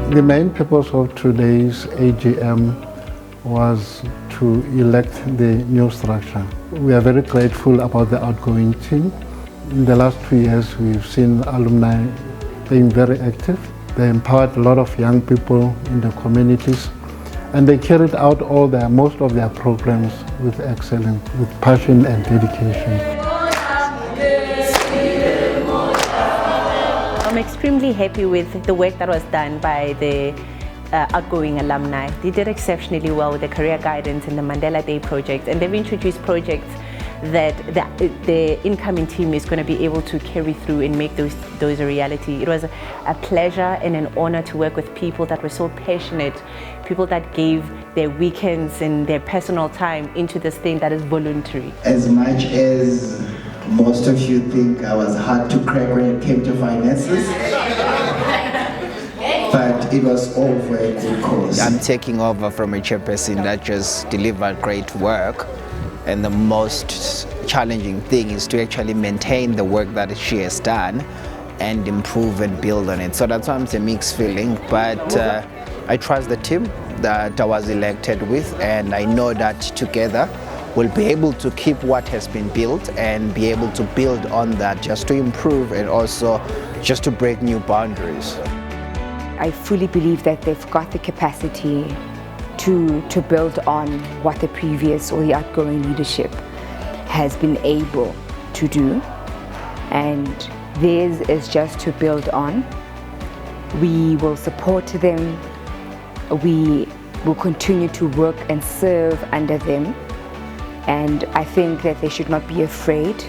The main purpose of today's AGM was to elect the new structure. We are very grateful about the outgoing team. In the last 2 years, we've seen alumni being very active. They empowered a lot of young people in the communities, and they carried out most of their programs with excellence, with passion and dedication. I'm extremely happy with the work that was done by the outgoing alumni. They did exceptionally well with the career guidance and the Mandela Day project, and they've introduced projects that the incoming team is going to be able to carry through and make those a reality. It was a pleasure and an honor to work with people that were so passionate, people that gave their weekends and their personal time into this thing that is voluntary. As much as most of you think I was hard to crack when it came to finances, but it was all for a good cause. I'm taking over from a chairperson that just delivered great work, and the most challenging thing is to actually maintain the work that she has done and improve and build on it. So that's why it's a mixed feeling, but I trust the team that I was elected with, and I know that together we'll be able to keep what has been built and be able to build on that, just to improve and also just to break new boundaries. I fully believe that they've got the capacity to build on what the previous or the outgoing leadership has been able to do, and theirs is just to build on. We will support them, we will continue to work and serve under them, and I think that they should not be afraid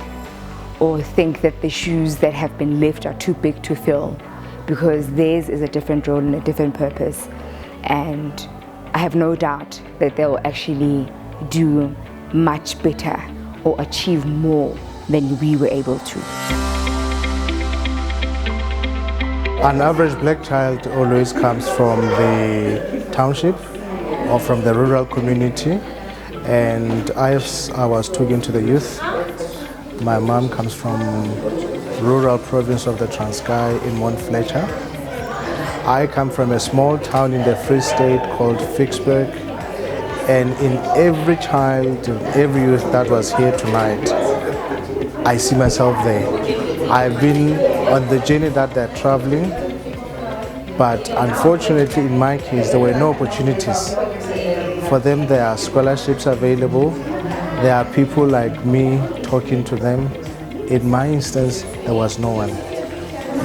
or think that the shoes that have been left are too big to fill, because theirs is a different role and a different purpose, and I have no doubt that they'll actually do much better or achieve more than we were able to. An average black child always comes from the township or from the rural community, and I was talking to the youth. My mom comes from rural province of the Transkei in Mount Fletcher. I come from a small town in the Free State called Vicksburg, and in every child, every youth that was here tonight, I see myself there. I've been on the journey that they're traveling, but unfortunately in my case there were no opportunities. For them there are scholarships available, there are people like me talking to them. In my instance, there was no one.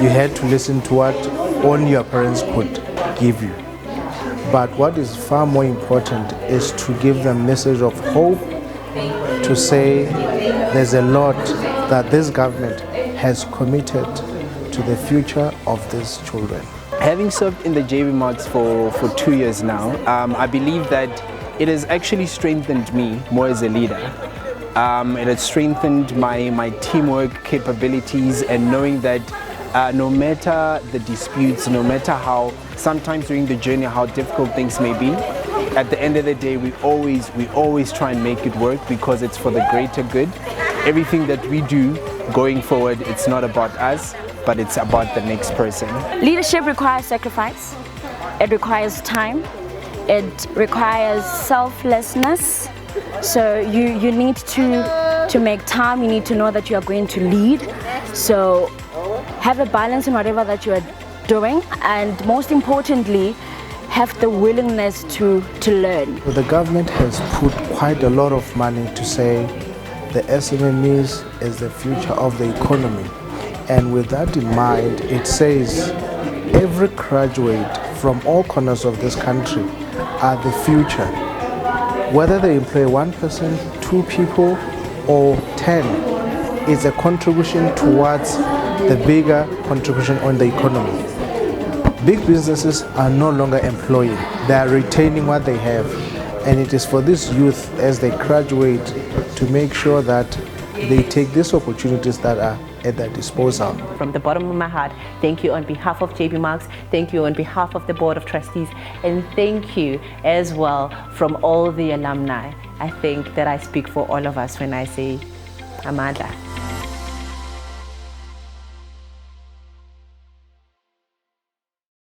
You had to listen to what only your parents could give you. But what is far more important is to give them a message of hope, to say there's a lot that this government has committed to the future of these children. Having served in the JB Marks for 2 years now, I believe that it has actually strengthened me more as a leader. It has strengthened my teamwork capabilities, and knowing that no matter the disputes, no matter how sometimes during the journey how difficult things may be, at the end of the day we always try and make it work, because it's for the greater good. Everything that we do going forward, it's not about us, but it's about the next person. Leadership requires sacrifice, it requires time, it requires selflessness. So you need to make time, you need to know that you are going to lead. So have a balance in whatever that you are doing, and most importantly, have the willingness to learn. The government has put quite a lot of money to say the SMMEs is the future of the economy. And with that in mind, it says every graduate from all corners of this country are the future. Whether they employ one person, two people, or 10, is a contribution towards the bigger contribution on the economy. Big businesses are no longer employing, they are retaining what they have. And it is for this youth, as they graduate, to make sure that they take these opportunities that are at their disposal. From the bottom of my heart, thank you on behalf of JB Marks, thank you on behalf of the Board of Trustees, and thank you as well from all the alumni. I think that I speak for all of us when I say Amanda.